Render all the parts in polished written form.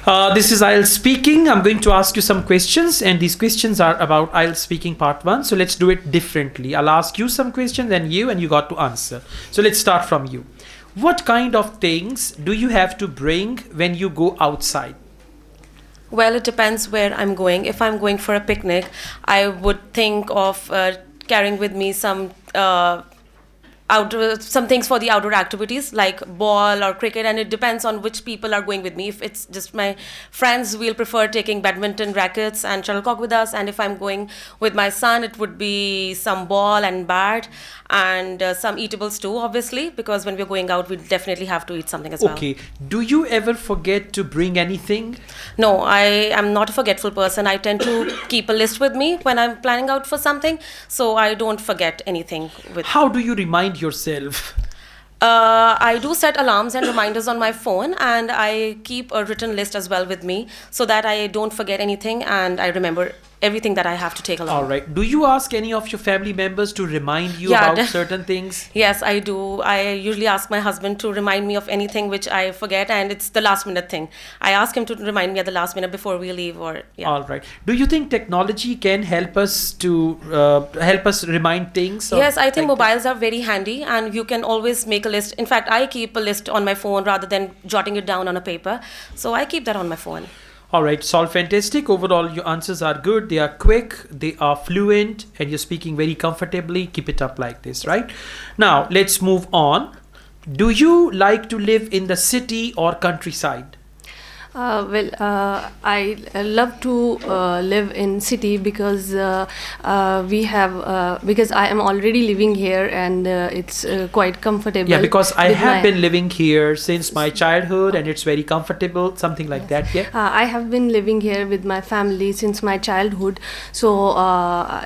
This is IELTS speaking. I'm going to ask you some questions, and these questions are about IELTS speaking part 1. So let's do it differently. I'll ask you some questions and you got to answer. So let's start from you. What kind of things do you have to bring when you go outside? Well, it depends where I'm going. If I'm going for a picnic, I would think of carrying with me some some things for the outdoor activities like ball or cricket, and it depends on which people are going with me. If it's just my friends, we'll prefer taking badminton rackets and shuttlecock with us, and if I'm going with my son, it would be some ball and bat and some eatables too, obviously, because when we're going out, we definitely have to eat something as well. Okay. Do you ever forget to bring anything? No, I am not a forgetful person. I tend to keep a list with me when I'm planning out for something, so I don't forget anything with. How do you remind yourself? I do set alarms and reminders on my phone, and I keep a written list as well with me so that I don't forget anything and I remember everything that I have to take along. All right. Do you ask any of your family members to remind you about certain things? Yes, I do. I usually ask my husband to remind me of anything which I forget, and it's the last minute thing. I ask him to remind me at the last minute before we leave. All right. Do you think technology can help us to remind things? Yes, I think mobiles are very handy, and you can always make a list. In fact, I keep a list on my phone rather than jotting it down on a paper. So I keep that on my phone. All right, it's all fantastic. Overall, your answers are good. They are quick, they are fluent, and you're speaking very comfortably. Keep it up like this, right? Now, let's move on. Do you like to live in the city or countryside? I love to live in city because because I am already living here, and it's quite comfortable. Yeah, because I have been living here since my childhood, and it's very comfortable, something like that. Yeah. I have been living here with my family since my childhood, so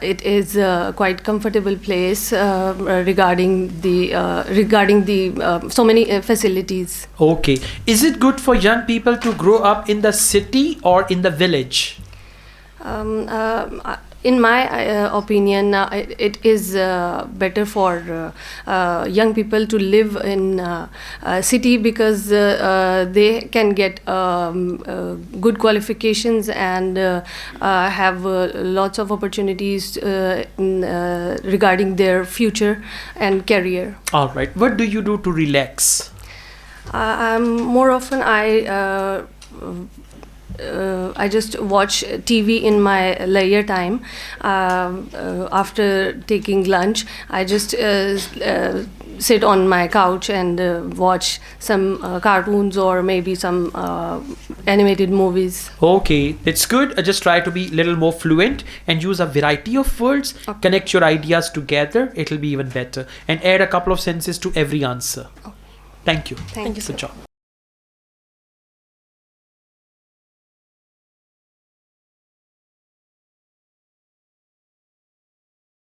it is a quite comfortable place regarding the so many facilities. Okay, is it good for young people to grow up in the city or in the village? In my opinion, it is better for young people to live in city because they can get good qualifications and have lots of opportunities regarding their future and career. All right. What do you do to relax? More often I just watch TV in my leisure time. After taking lunch, I just sit on my couch and watch some cartoons or maybe some animated movies. Okay, that's good. Just try to be a little more fluent and use a variety of words. Okay. Connect your ideas together. It'll be even better. And add a couple of sentences to every answer. Okay. Thank you. Thank you, sir. Good job.